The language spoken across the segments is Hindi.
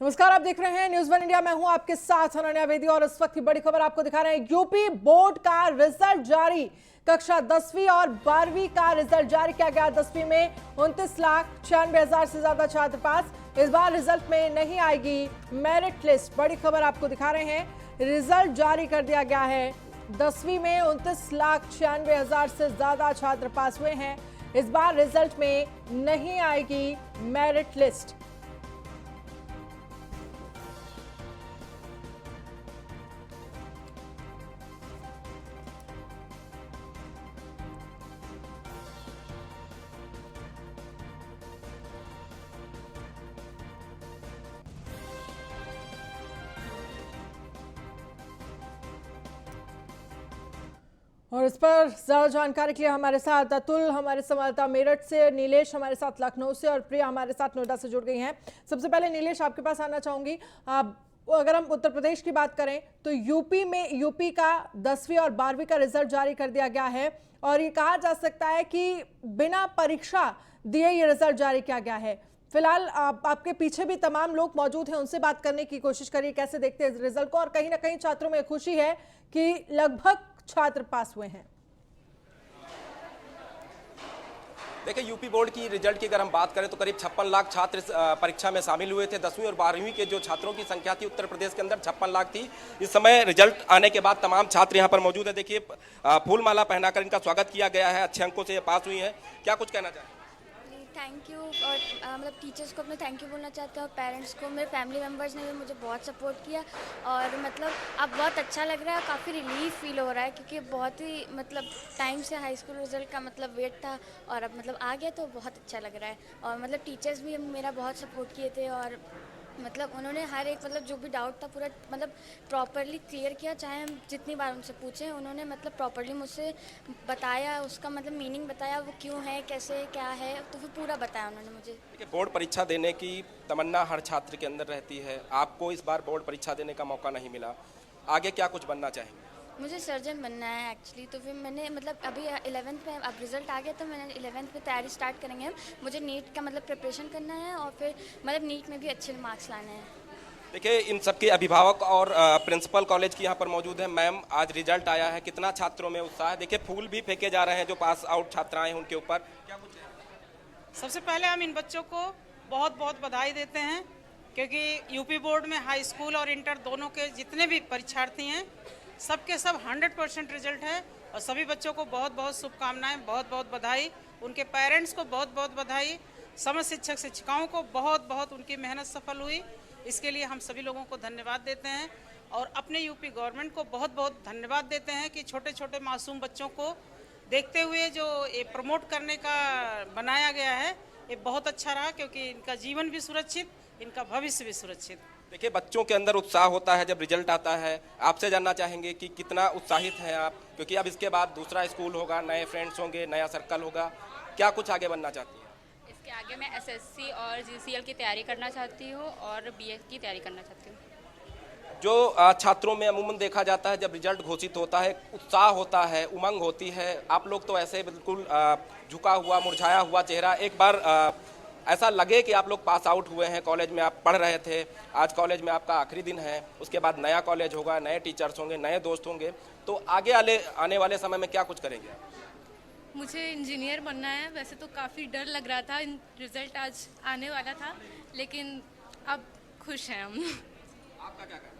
नमस्कार, आप देख रहे हैं न्यूज़ वन इंडिया। मैं हूं आपके साथ अनन्या वेदी और इस वक्त की बड़ी खबर आपको दिखा रहे हैं। यूपी बोर्ड का रिजल्ट जारी। कक्षा 10वीं और 12वीं का रिजल्ट जारी किया गया। 10वीं में 29,96,000 से ज्यादा छात्र पास। इस बार रिजल्ट में नहीं आएगी मेरिट लिस्ट। बड़ी खबर आपको दिखा रहे हैं, रिजल्ट जारी कर दिया गया है। 10वीं में 29,96,000 से ज्यादा छात्र पास हुए हैं। इस बार रिजल्ट में नहीं आएगी मेरिट लिस्ट। और इस पर ज्यादा जानकारी के लिए हमारे साथ अतुल हमारे संवाददाता मेरठ से, नीलेश हमारे साथ लखनऊ से और प्रिया हमारे साथ नोएडा से जुड़ गई हैं। सबसे पहले नीलेश, आपके पास आना चाहूंगी। अगर हम उत्तर प्रदेश की बात करें तो यूपी का 10वीं और 12वीं का रिजल्ट जारी कर दिया गया है और ये कहा जा सकता है कि बिना परीक्षा दिए ये रिजल्ट जारी किया गया है। फिलहाल आपके पीछे भी तमाम लोग मौजूद हैं, उनसे बात करने की कोशिश करिए, कैसे देखते हैं इस रिजल्ट को। और कहीं ना कहीं छात्रों में खुशी है कि लगभग छात्र पास हुए हैं। देखिए, यूपी बोर्ड की रिजल्ट की अगर हम बात करें तो करीब 56 लाख छात्र इस परीक्षा में शामिल हुए थे। 10वीं और 12वीं के जो छात्रों की संख्या थी उत्तर प्रदेश के अंदर 56 लाख थी। इस समय रिजल्ट आने के बाद तमाम छात्र यहाँ पर मौजूद है। देखिए, फूलमाला पहनाकर इनका स्वागत किया गया है। अच्छे अंकों से ये पास हुई हैं। क्या कुछ कहना चाहें? Thank you. और मतलब टीचर्स को अपने थैंक यू बोलना चाहते हैं और पेरेंट्स को, मेरे फैमिली मेम्बर्स ने भी मुझे बहुत सपोर्ट किया और मतलब अब बहुत अच्छा लग रहा है। काफ़ी रिलीफ फील हो रहा है क्योंकि बहुत ही मतलब टाइम से हाई स्कूल रिजल्ट का मतलब वेट था और अब मतलब आ गया तो बहुत अच्छा लग रहा है। और मतलब टीचर्स भी मेरा बहुत सपोर्ट किए थे और मतलब उन्होंने हर एक मतलब जो भी डाउट था पूरा मतलब प्रॉपरली क्लियर किया। चाहे हम जितनी बार उनसे पूछें, उन्होंने मतलब प्रॉपरली मुझसे बताया, उसका मतलब मीनिंग बताया, वो क्यों है, कैसे क्या है, तो फिर पूरा बताया उन्होंने मुझे। देखिए, बोर्ड परीक्षा देने की तमन्ना हर छात्र के अंदर रहती है। आपको इस बार बोर्ड परीक्षा देने का मौका नहीं मिला, आगे क्या कुछ बनना चाहेंगे? मुझे सर्जन बनना है एक्चुअली। तो फिर मैंने मतलब अभी 11th में अब रिजल्ट आ गया तो मैंने 11th में तैयारी स्टार्ट करेंगे हम। मुझे नीट का मतलब प्रिपरेशन करना है और फिर मतलब नीट में भी अच्छे मार्क्स लाने हैं। देखिए, इन सबके अभिभावक और प्रिंसिपल कॉलेज की यहाँ पर मौजूद है। मैम, आज रिजल्ट आया है, कितना छात्रों में उत्साह है? देखिए, फूल भी फेंके जा रहे हैं जो पास आउट छात्राएं हैं उनके ऊपर। क्या कुछ है? सबसे पहले हम इन बच्चों को बहुत बहुत बधाई देते हैं क्योंकि यूपी बोर्ड में हाई स्कूल और इंटर दोनों के जितने भी परीक्षार्थी हैं सबके सब 100% रिजल्ट है और सभी बच्चों को बहुत बहुत शुभकामनाएं, बहुत बहुत बधाई। उनके पेरेंट्स को बहुत बहुत बधाई। समस्त शिक्षक शिक्षिकाओं को बहुत बहुत उनकी मेहनत सफल हुई, इसके लिए हम सभी लोगों को धन्यवाद देते हैं और अपने यूपी गवर्नमेंट को बहुत बहुत धन्यवाद देते हैं कि छोटे छोटे मासूम बच्चों को देखते हुए जो ये प्रमोट करने का बनाया गया है ये बहुत अच्छा रहा क्योंकि इनका जीवन भी सुरक्षित, इनका भविष्य भी सुरक्षित। देखिए, बच्चों के अंदर उत्साह होता है जब रिजल्ट आता है। आपसे जानना चाहेंगे कि कितना उत्साहित हैं आप, क्योंकि अब इसके बाद दूसरा स्कूल होगा, नए फ्रेंड्स होंगे, नया सर्कल होगा। क्या कुछ आगे बनना चाहती हैं? इसके आगे मैं एसएससी और जीसीएल की तैयारी करना चाहती हूँ और बीए की तैयारी करना चाहती हूँ। जो छात्रों में अमूमन देखा जाता है जब रिजल्ट घोषित होता है, उत्साह होता है, उमंग होती है। आप लोग तो ऐसे बिल्कुल झुका हुआ, मुरझाया हुआ चेहरा। एक बार ऐसा लगे कि आप लोग पास आउट हुए हैं, कॉलेज में आप पढ़ रहे थे, आज कॉलेज में आपका आखिरी दिन है, उसके बाद नया कॉलेज होगा, नए टीचर्स होंगे, नए दोस्त होंगे, तो आगे आने वाले समय में क्या कुछ करेंगे आप? मुझे इंजीनियर बनना है। वैसे तो काफ़ी डर लग रहा था, रिजल्ट आज आने वाला था, लेकिन अब खुश हैं हम। आपका क्या कहना है?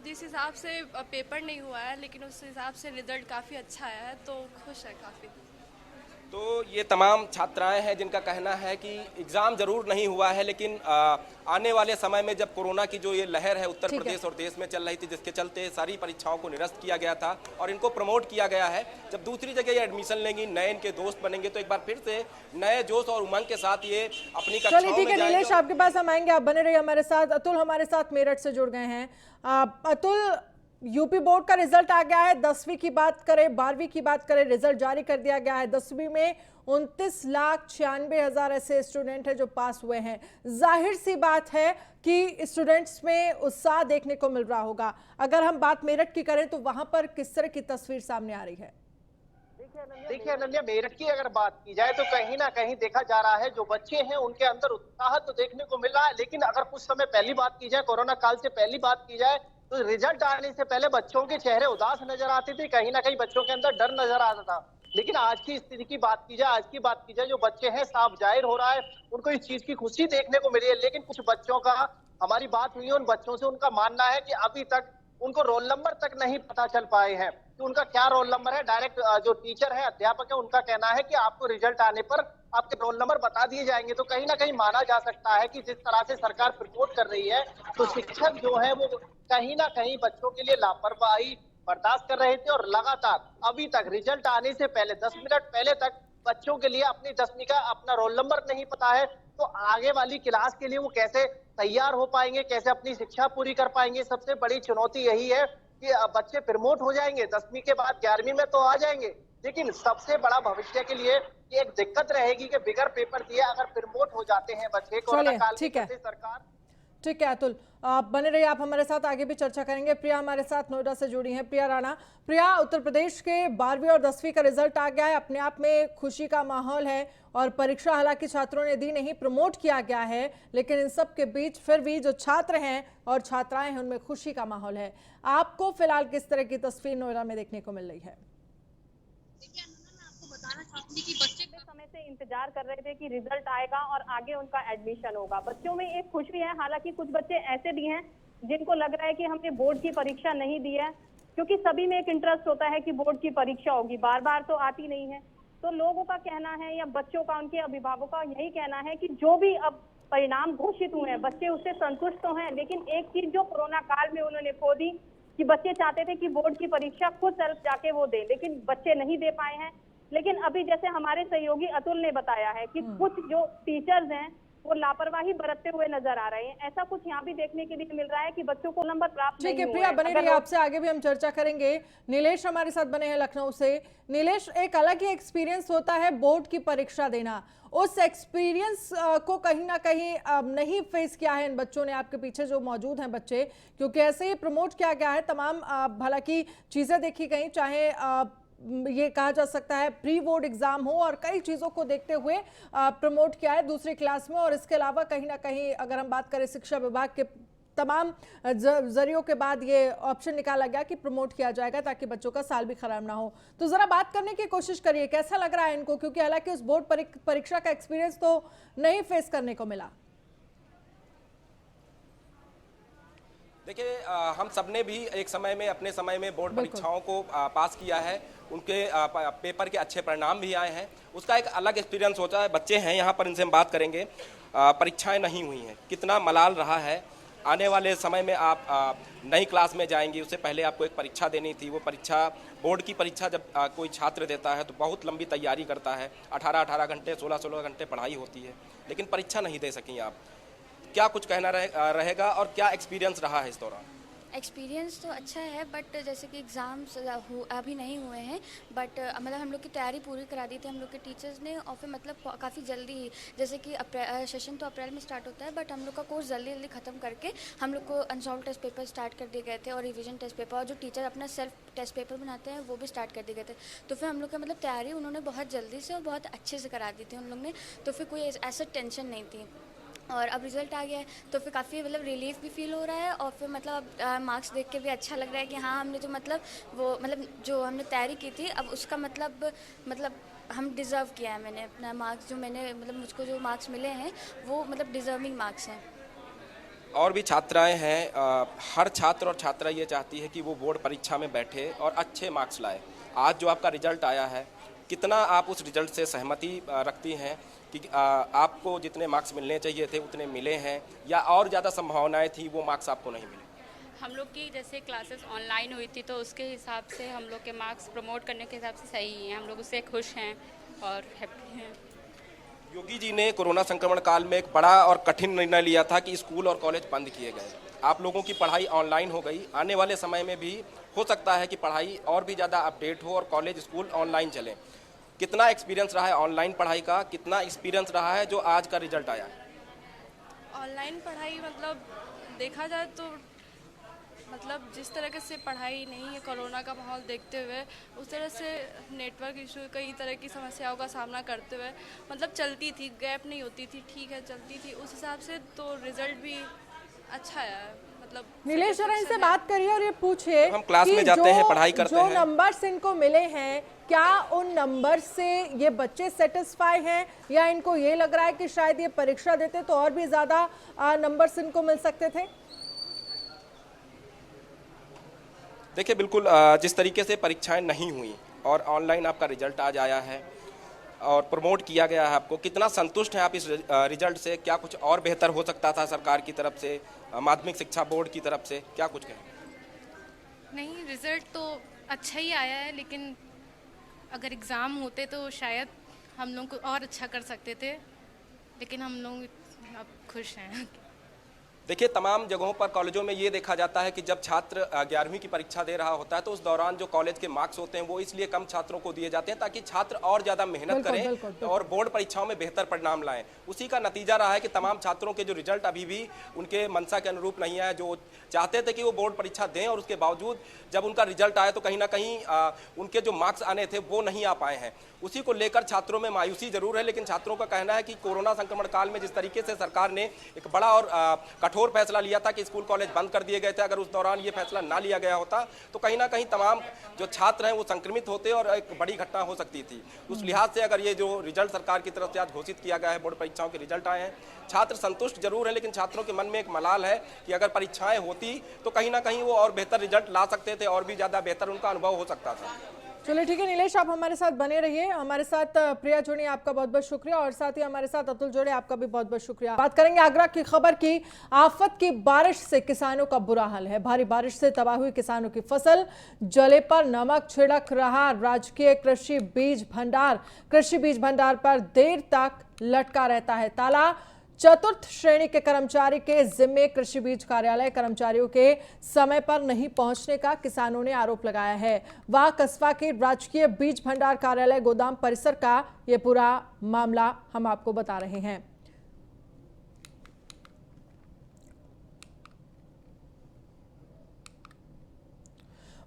जिस हिसाब से पेपर नहीं हुआ है लेकिन उस हिसाब से रिजल्ट काफ़ी अच्छा आया है तो खुश है काफ़ी। तो ये तमाम छात्राएं हैं जिनका कहना है कि एग्ज़ाम जरूर नहीं हुआ है लेकिन आने वाले समय में जब कोरोना की जो ये लहर है उत्तर प्रदेश और देश में चल रही थी, जिसके चलते सारी परीक्षाओं को निरस्त किया गया था और इनको प्रमोट किया गया है, जब दूसरी जगह ये एडमिशन लेंगी, नए इनके दोस्त बनेंगे तो एक बार फिर से नए जोश और उमंग के साथ ये अपनी कक्षाओं में ठीक है जाएंगे। नीलेश, आपके पास हम आएंगे, आप बने रहिए हमारे साथ। अतुल हमारे साथ मेरठ से जुड़ गए हैं। अतुल, यूपी बोर्ड का रिजल्ट आ गया है। 10वीं की बात करें, 12वीं की बात करें, रिजल्ट जारी कर दिया गया है। 10वीं में 29,96,000 ऐसे स्टूडेंट हैं जो पास हुए हैं। जाहिर सी बात है कि स्टूडेंट्स में उत्साह देखने को मिल रहा होगा। अगर हम बात मेरठ की करें तो वहां पर किस तरह की तस्वीर सामने आ रही है? देखिए अनन्या, मेरठ की अगर बात की जाए तो कहीं ना कहीं देखा जा रहा है जो बच्चे हैं उनके अंदर उत्साह तो देखने को मिल रहा है, लेकिन अगर कुछ समय पहली बात की जाए, कोरोना काल से पहली बात की जाए, तो रिजल्ट आने से पहले बच्चों के चेहरे उदास नजर आते थे, कहीं ना कहीं बच्चों के अंदर डर नजर आता था। लेकिन आज की स्थिति की बात की जाए, आज की बात की जाए, जो बच्चे हैं साफ जाहिर हो रहा है उनको इस चीज की खुशी देखने को मिली है। लेकिन कुछ बच्चों का हमारी बात हुई है उन बच्चों से, उनका मानना है कि अभी तक उनको रोल नंबर तक नहीं पता चल पाए हैं कि उनका क्या रोल नंबर है। डायरेक्ट जो टीचर है, अध्यापक है, उनका कहना है कि आपको रिजल्ट आने पर आपके रोल नंबर बता दिए जाएंगे। तो कहीं ना कहीं माना जा सकता है कि जिस तरह से सरकार प्रमोट कर रही है, तो शिक्षक जो है वो कहीं ना कहीं बच्चों के लिए लापरवाही बर्दाश्त कर रहे थे और लगातार अभी तक रिजल्ट आने से पहले 10 मिनट पहले तक बच्चों के लिए अपनी 10वीं का अपना रोल नंबर नहीं पता है। तो आगे वाली क्लास के लिए वो कैसे तैयार हो पाएंगे, कैसे अपनी शिक्षा पूरी कर पाएंगे, सबसे बड़ी चुनौती यही है कि बच्चे प्रमोट हो जाएंगे, 10वीं के बाद 11वीं में तो आ जाएंगे, लेकिन सबसे बड़ा भविष्य के लिए एक दिक्कत रहेगी कि बिगर पेपर दिए अगर प्रमोट हो जाते हैं बच्चे कोरोना काल के चलते सरकार। ठीक है अतुल, आप बने रहिए, आप हमारे साथ आगे भी चर्चा करेंगे। प्रिया हमारे साथ नोएडा से जुड़ी हैं, प्रिया राणा। प्रिया, उत्तर प्रदेश के 12वीं और 10वीं का रिजल्ट आ गया है, अपने आप में खुशी का माहौल है और परीक्षा हालांकि छात्रों ने दी नहीं, प्रमोट किया गया है, लेकिन इन सब के बीच फिर भी जो छात्र हैं और छात्राएं हैं उनमें खुशी का माहौल है। आपको फिलहाल किस तरह की तस्वीर नोएडा में देखने को मिल रही है? बताना चाहूंगी कि बच्चे समय से इंतजार कर रहे थे कि रिजल्ट आएगा और आगे उनका एडमिशन होगा। बच्चों में एक खुशी है, हालांकि कुछ बच्चे ऐसे भी हैं जिनको लग रहा है कि हमने बोर्ड की परीक्षा नहीं दी है, क्योंकि सभी में एक इंटरेस्ट होता है कि बोर्ड की परीक्षा होगी, बार बार तो आती नहीं है। तो लोगों का कहना है या बच्चों का, उनके अभिभावकों का यही कहना है कि जो भी अब परिणाम घोषित हुए हैं बच्चे उससे संतुष्ट तो हैं, लेकिन एक चीज जो कोरोना काल में उन्होंने खो दी कि बच्चे चाहते थे कि बोर्ड की परीक्षा खुद सेल्फ जाके वो दे, लेकिन बच्चे नहीं दे पाए हैं। लेकिन अभी जैसे हमारे सहयोगी अतुल ने बताया है कि कुछ जो टीचर्स हैं वो लापरवाही बरतते हुए नजर आ रहे हैं, ऐसा कुछ यहाँ भी देखने के लिए मिल रहा है कि बच्चों को नंबर प्राप्त नहीं हुए। ठीक है प्रिया, बने रहिए, आपसे आगे भी हम चर्चा करेंगे। नीलेश हमारे साथ बने हैं लखनऊ से। नीलेश, एक अलग ही एक्सपीरियंस होता है बोर्ड की परीक्षा देना, उस एक्सपीरियंस को कहीं ना कहीं नहीं फेस किया है इन बच्चों ने, आपके पीछे जो मौजूद हैं बच्चे, क्योंकि ऐसे ही प्रमोट किया गया है, तमाम हालांकि चीजें देखी गई, चाहे ये कहा जा सकता है प्री बोर्ड एग्जाम हो और कई चीजों को देखते हुए प्रमोट किया है दूसरी क्लास में। और इसके अलावा कहीं ना कहीं अगर हम बात करें शिक्षा विभाग के तमाम जरियों के बाद ये ऑप्शन निकाला गया कि प्रमोट किया जाएगा ताकि बच्चों का साल भी खराब ना हो। तो जरा बात करने की कोशिश करिए, कैसा लग रहा है इनको, क्योंकि हालांकि उस बोर्ड परीक्षा का एक्सपीरियंस तो नहीं फेस करने को मिला। देखिए, हम सबने भी एक समय में अपने समय में बोर्ड परीक्षाओं को पास किया है, उनके पेपर के अच्छे परिणाम भी आए हैं, उसका एक अलग एक्सपीरियंस होता है। बच्चे हैं यहाँ पर, इनसे हम बात करेंगे। परीक्षाएं नहीं हुई हैं, कितना मलाल रहा है। आने वाले समय में आप नई क्लास में जाएंगी, उससे पहले आपको एक परीक्षा देनी थी। वो परीक्षा, बोर्ड की परीक्षा जब कोई छात्र देता है तो बहुत लंबी तैयारी करता है, 18-18 घंटे 16-16 घंटे पढ़ाई होती है, लेकिन परीक्षा नहीं दे सकी आप। क्या कुछ कहना रहेगा और क्या एक्सपीरियंस रहा है इस दौरान? एक्सपीरियंस तो अच्छा है, बट जैसे कि एग्ज़ाम्स अभी नहीं हुए हैं, बट मतलब हम लोग की तैयारी पूरी करा दी थी हम लोग के टीचर्स ने, और फिर मतलब काफ़ी जल्दी ही, जैसे कि सेशन तो अप्रैल में स्टार्ट होता है, बट हम लोग का कोर्स जल्दी जल्दी ख़त्म करके हम लोग को अनसॉल्व टेस्ट पेपर स्टार्ट कर दिए गए थे और रिवीजन टेस्ट पेपर, और जो टीचर अपना सेल्फ टेस्ट पेपर बनाते हैं वो भी स्टार्ट कर दिए गए थे। तो फिर हम लोग का मतलब तैयारी उन्होंने बहुत जल्दी से और बहुत अच्छे से करा दी थी उन लोग ने, तो फिर कोई ऐसा टेंशन नहीं थी। और अब रिज़ल्ट आ गया है तो फिर काफ़ी मतलब रिलीफ भी फील हो रहा है, और फिर मतलब मार्क्स देख के भी अच्छा लग रहा है कि हाँ हमने जो जो हमने तैयारी की थी अब उसका मतलब हम डिज़र्व किया है। मैंने अपना मार्क्स, जो मैंने मतलब मुझको जो मार्क्स मिले हैं वो मतलब डिज़र्विंग मार्क्स हैं। और भी छात्राएं हैं, हर छात्र और छात्रा ये चाहती है कि वो बोर्ड परीक्षा में बैठे और अच्छे मार्क्स लाए। आज जो आपका रिजल्ट आया है, कितना आप उस रिजल्ट से सहमति रखती हैं कि आपको जितने मार्क्स मिलने चाहिए थे उतने मिले हैं, या और ज़्यादा संभावनाएं थी वो मार्क्स आपको नहीं मिले? हम लोग की जैसे क्लासेस ऑनलाइन हुई थी तो उसके हिसाब से हम लोग के मार्क्स प्रमोट करने के हिसाब से सही हैं, हम लोग उससे खुश हैं और हैप्पी हैं। योगी जी ने कोरोना संक्रमण काल में एक बड़ा और कठिन निर्णय लिया था कि स्कूल और कॉलेज बंद किए गए। आप लोगों की पढ़ाई ऑनलाइन हो गई, आने वाले समय में भी हो सकता है कि पढ़ाई और भी ज़्यादा अपडेट हो और कॉलेज स्कूल ऑनलाइन चले। कितना एक्सपीरियंस रहा है ऑनलाइन पढ़ाई का, कितना एक्सपीरियंस रहा है जो आज का रिजल्ट आया है? ऑनलाइन पढ़ाई मतलब देखा जाए तो मतलब जिस तरह से पढ़ाई नहीं है कोरोना का माहौल देखते हुए, उस तरह से नेटवर्क इशू कई तरह की समस्याओं का सामना करते हुए मतलब चलती थी, गैप नहीं होती थी, ठीक है चलती थी उस हिसाब से, तो रिजल्ट भी अच्छा है। मतलब नीलेश जरा इनसे बात करिए और ये पूछिए हम क्लास कि में जाते हैं, पढ़ाई करते जो हैं। नंबर्स इनको मिले हैं, क्या उन नंबर से ये बच्चे सेटिस्फाई हैं या इनको ये लग रहा है कि शायद ये परीक्षा देते तो और भी ज्यादा नंबर्स इनको मिल सकते थे? देखिए बिल्कुल जिस तरीके से परीक्षाएं नहीं हुई और ऑनलाइन आपका रिजल्ट आज आया है और प्रमोट किया गया है, आपको कितना संतुष्ट हैं आप इस रिजल्ट से? क्या कुछ और बेहतर हो सकता था सरकार की तरफ से, माध्यमिक शिक्षा बोर्ड की तरफ से, क्या कुछ कहें? नहीं, रिजल्ट तो अच्छा ही आया है, लेकिन अगर एग्ज़ाम होते तो शायद हम लोग को और अच्छा कर सकते थे, लेकिन हम लोग अब खुश हैं। देखिए तमाम जगहों पर कॉलेजों में ये देखा जाता है कि जब छात्र 11वीं की परीक्षा दे रहा होता है तो उस दौरान जो कॉलेज के मार्क्स होते हैं वो इसलिए कम छात्रों को दिए जाते हैं ताकि छात्र और ज़्यादा मेहनत करें और बोर्ड परीक्षाओं में बेहतर परिणाम लाएं। उसी का नतीजा रहा है कि तमाम छात्रों के जो रिजल्ट अभी भी उनके मंशा के अनुरूप नहीं आया, जो चाहते थे कि वो बोर्ड परीक्षा दें और उसके बावजूद जब उनका रिजल्ट आया तो कहीं ना कहीं उनके जो मार्क्स आने थे वो नहीं आ पाए हैं। उसी को लेकर छात्रों में मायूसी जरूर है, लेकिन छात्रों का कहना है कि कोरोना संक्रमण काल में जिस तरीके से सरकार ने एक बड़ा और कठोर फैसला लिया था कि स्कूल कॉलेज बंद कर दिए गए थे, अगर उस दौरान ये फैसला ना लिया गया होता तो कहीं ना कहीं तमाम जो छात्र हैं वो संक्रमित होते और एक बड़ी घटना हो सकती थी। उस लिहाज से अगर ये जो रिजल्ट सरकार की तरफ से आज घोषित किया गया है, बोर्ड परीक्षाओं के रिजल्ट आए हैं, छात्र संतुष्ट जरूर है, लेकिन छात्रों के मन में एक मलाल है कि अगर परीक्षाएं होती तो कहीं ना कहीं वो और बेहतर रिजल्ट ला सकते थे और भी ज्यादा बेहतर उनका अनुभव हो सकता था। चलिए ठीक है नीलेश, आप हमारे साथ बने रहिए। हमारे साथ प्रिया जोड़ी, आपका बहुत बहुत शुक्रिया, और साथ ही हमारे साथ अतुल जोड़े, आपका भी बहुत बहुत शुक्रिया। बात करेंगे आगरा की खबर की। आफत की बारिश से किसानों का बुरा हाल है। भारी बारिश से तबाह हुई किसानों की फसल, जले पर नमक छिड़क रहा राजकीय कृषि बीज भंडार पर देर तक लटका रहता है ताला। चतुर्थ श्रेणी के कर्मचारी के जिम्मे कृषि बीज कार्यालय कर्मचारियों के समय पर नहीं पहुंचने का किसानों ने आरोप लगाया है। वह कस्बा के राजकीय बीज भंडार कार्यालय गोदाम परिसर का ये पूरा मामला हम आपको बता रहे हैं।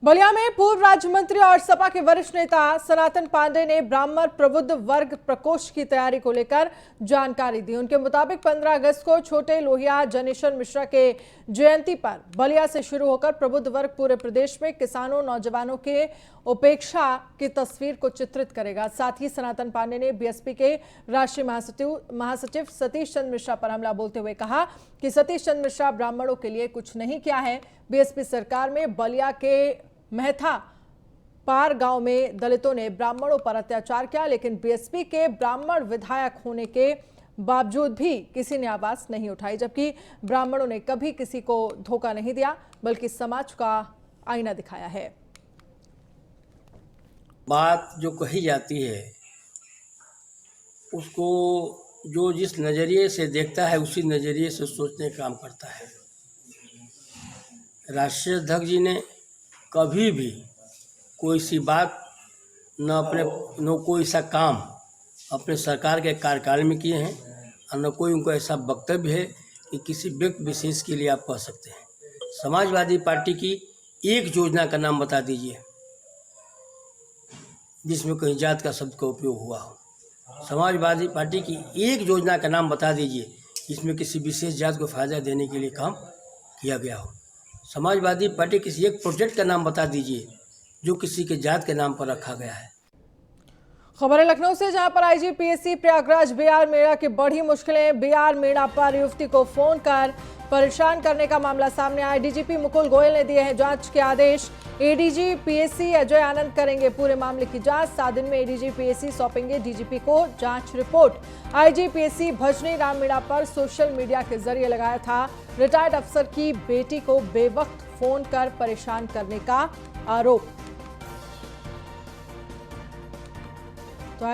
बलिया में पूर्व राज्य मंत्री और सपा के वरिष्ठ नेता सनातन पांडे ने ब्राह्मण प्रबुद्ध वर्ग प्रकोष्ठ की तैयारी को लेकर जानकारी दी। उनके मुताबिक 15 अगस्त को छोटे लोहिया जनेश्वर मिश्रा के जयंती पर बलिया से शुरू होकर प्रबुद्ध वर्ग पूरे प्रदेश में किसानों नौजवानों के उपेक्षा की तस्वीर को चित्रित करेगा। साथ ही सनातन पांडे ने बीएसपी के राष्ट्रीय महासचिव सतीश चंद्र मिश्रा पर हमला बोलते हुए कहा कि सतीश चंद्र मिश्रा ब्राह्मणों के लिए कुछ नहीं किया है। बीएसपी सरकार में बलिया के महथा पार गांव में दलितों ने ब्राह्मणों पर अत्याचार किया, लेकिन बीएसपी के ब्राह्मण विधायक होने के बावजूद भी किसी ने आवाज नहीं उठाई, जबकि ब्राह्मणों ने कभी किसी को धोखा नहीं दिया बल्कि समाज का आईना दिखाया है। बात जो कही जाती है उसको जो जिस नज़रिए से देखता है उसी नज़रिए से सोचने का काम करता है। राष्ट्रीय अध्यक्ष जी ने कभी भी कोई सी बात न कोई सा काम अपने सरकार के कार्यकाल में किए हैं और न कोई उनको ऐसा वक्तव्य है कि किसी व्यक्ति विशेष के लिए आप कह सकते हैं। समाजवादी पार्टी की एक योजना का नाम बता दीजिए जिसमें कहीं जात का शब्द का उपयोग हुआ हो। समाजवादी पार्टी की एक योजना का नाम बता दीजिए जिसमें किसी विशेष जात को फायदा देने के लिए काम किया गया हो। समाजवादी पार्टी किसी एक प्रोजेक्ट का नाम बता दीजिए जो किसी के जात के नाम पर रखा गया है। खबर है लखनऊ से, जहां पर आईजीपीएसी प्रयागराज बीआर मेड़ा की बढ़ी मुश्किलें। बीआर मेड़ा पर युवती को फोन कर परेशान करने का मामला सामने आया। डीजीपी मुकुल गोयल ने दिए हैं जांच के आदेश। एडीजी पीएसी अजय आनंद करेंगे पूरे मामले की जांच। 7 दिन में एडीजी पीएसी सौंपेंगे डीजीपी को जांच रिपोर्ट। आईजीपीएसी भजनी राम मीणा पर सोशल मीडिया के जरिए लगाया था रिटायर्ड अफसर की बेटी को बेवक्त फोन कर परेशान करने का आरोप। तो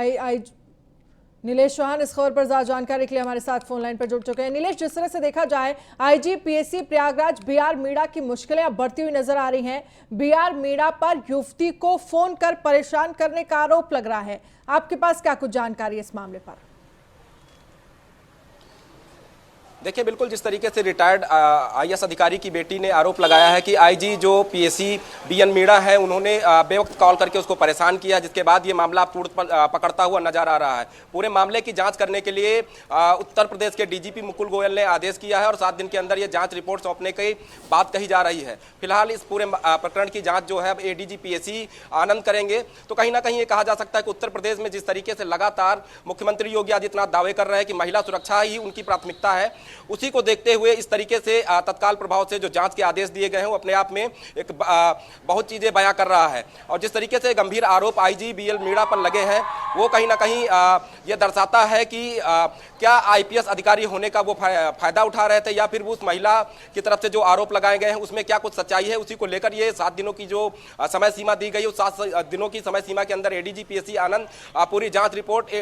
नीलेश चौहान इस खबर पर ज्यादा जानकारी के लिए हमारे साथ फोन लाइन पर जुड़ चुके हैं। नीलेश, जिस तरह से देखा जाए आईजीपीएसी प्रयागराज बीआर मीणा की मुश्किलें अब बढ़ती हुई नजर आ रही हैं। बीआर मीणा पर युवती को फोन कर परेशान करने का आरोप लग रहा है। आपके पास क्या कुछ जानकारी है इस मामले पर? देखिए, बिल्कुल जिस तरीके से रिटायर्ड आईएएस अधिकारी की बेटी ने आरोप लगाया है कि आईजी जो पीएसी बीएन मीणा है, उन्होंने बेवक्त कॉल करके उसको परेशान किया, जिसके बाद ये मामला पकड़ता हुआ नजर आ रहा है। पूरे मामले की जांच करने के लिए उत्तर प्रदेश के डीजीपी मुकुल गोयल ने आदेश किया है और 7 दिन के अंदर ये जांच रिपोर्ट सौंपने की बात कही जा रही है। फिलहाल इस पूरे प्रकरण की जांच जो है अब एडीजी पीएसी आनंद करेंगे। तो कहीं ना कहीं ये कहा जा सकता है कि उत्तर प्रदेश में जिस तरीके से लगातार मुख्यमंत्री योगी आदित्यनाथ दावे कर रहे हैं कि महिला सुरक्षा ही उनकी प्राथमिकता है, उसी को देखते हुए इस तरीके से तत्काल प्रभाव से जो जांच के आदेश दिए गए हैं वो अपने आप में एक बहुत चीजें बयां कर रहा है। और जिस तरीके से गंभीर आरोप आईजी बीएल मीणा पर लगे हैं, वो कहीं ना कहीं ये दर्शाता है कि क्या आईपीएस अधिकारी होने का वो फायदा उठा रहे थे या फिर वो उस महिला की तरफ से जो आरोप लगाए गए हैं उसमें क्या कुछ सच्चाई है, उसी को लेकर ये 7 दिनों की जो समय सीमा दी गई, उस 7 दिनों की समय सीमा के अंदर एडीजी पीएसी आनंद पूरी जांच report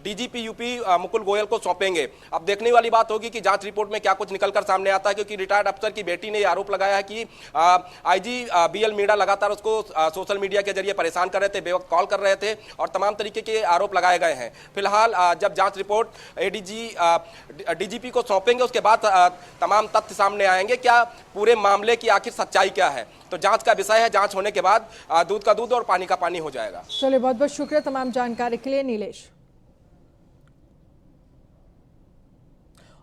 DGP UP Mukul Goyal को सौंपेंगे। अब देखने वाली बात होगी कि जांच रिपोर्ट में क्या कुछ निकलकर सामने आता है, क्योंकि रिटायर्ड अफसर की बेटी ने आरोप लगाया है कि आईजी बीएल मीणा लगातार उसको सोशल मीडिया के जरिए परेशान कर रहे थे, बेवक्त कॉल कर रहे थे और तमाम तरीके के आरोप लगाए गए हैं। फिलहाल जब जांच रिपोर्ट डीजीपी को सौंपेंगे उसके बाद तमाम तथ्य सामने आएंगे, क्या पूरे मामले की आखिर सच्चाई क्या है। तो जांच का विषय है, जांच होने के बाद दूध का दूध और पानी का पानी हो जाएगा। चलिए, बहुत बहुत शुक्रिया तमाम जानकारी के लिए नीलेश।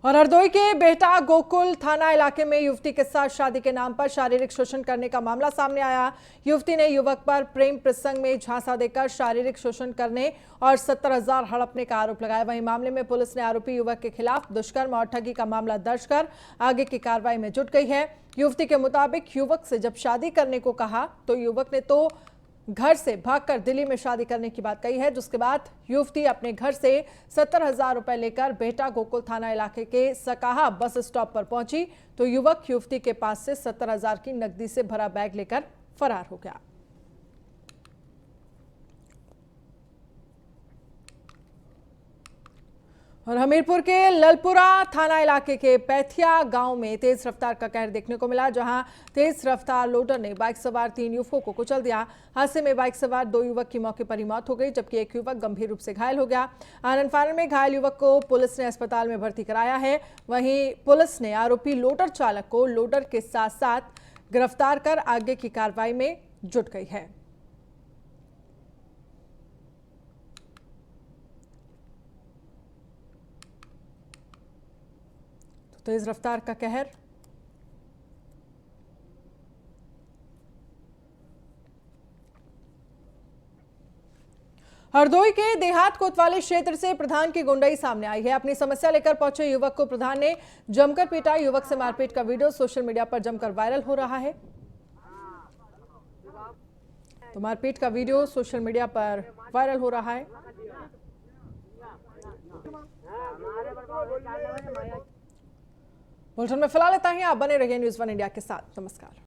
और हरदोई के बेहटा गोकुल थाना इलाके में युवती के साथ शादी के नाम पर शारीरिक शोषण करने का मामला सामने आया। युवती ने युवक पर प्रेम प्रसंग में झांसा देकर शारीरिक शोषण करने और 70,000 हड़पने का आरोप लगाया। वहीं मामले में पुलिस ने आरोपी युवक के खिलाफ दुष्कर्म और ठगी का मामला दर्ज कर आगे की कार्रवाई में जुट गई है। युवती के मुताबिक युवक से जब शादी करने को कहा तो युवक ने तो घर से भागकर दिल्ली में शादी करने की बात कही है, जिसके बाद युवती अपने घर से 70,000 रुपए लेकर बेहटा गोकुल थाना इलाके के सकाहा बस स्टॉप पर पहुंची तो युवक युवती के पास से 70,000 की नकदी से भरा बैग लेकर फरार हो गया। और हमीरपुर के ललपुरा थाना इलाके के पैथिया गांव में तेज रफ्तार का कहर देखने को मिला, जहां तेज रफ्तार लोडर ने बाइक सवार 3 युवकों को कुचल दिया। हादसे में बाइक सवार 2 युवक की मौके पर ही मौत हो गई, जबकि एक युवक गंभीर रूप से घायल हो गया। आनंद फानन में घायल युवक को पुलिस ने अस्पताल में भर्ती कराया है। वहीं पुलिस ने आरोपी लोडर चालक को लोडर के साथ साथ गिरफ्तार कर आगे की कार्रवाई में जुट गई है। तेज रफ्तार का कहर। हरदोई के देहात कोतवाली क्षेत्र से प्रधान की गुंडाई सामने आई है। अपनी समस्या लेकर पहुंचे युवक को प्रधान ने जमकर पीटा। युवक से मारपीट का वीडियो सोशल मीडिया पर जमकर वायरल हो रहा है। तो मारपीट का वीडियो सोशल मीडिया पर वायरल हो रहा है। बुलेटिन में फिलहाल इतना ही। आप बने रहिए न्यूज़ 1 इंडिया के साथ। नमस्कार।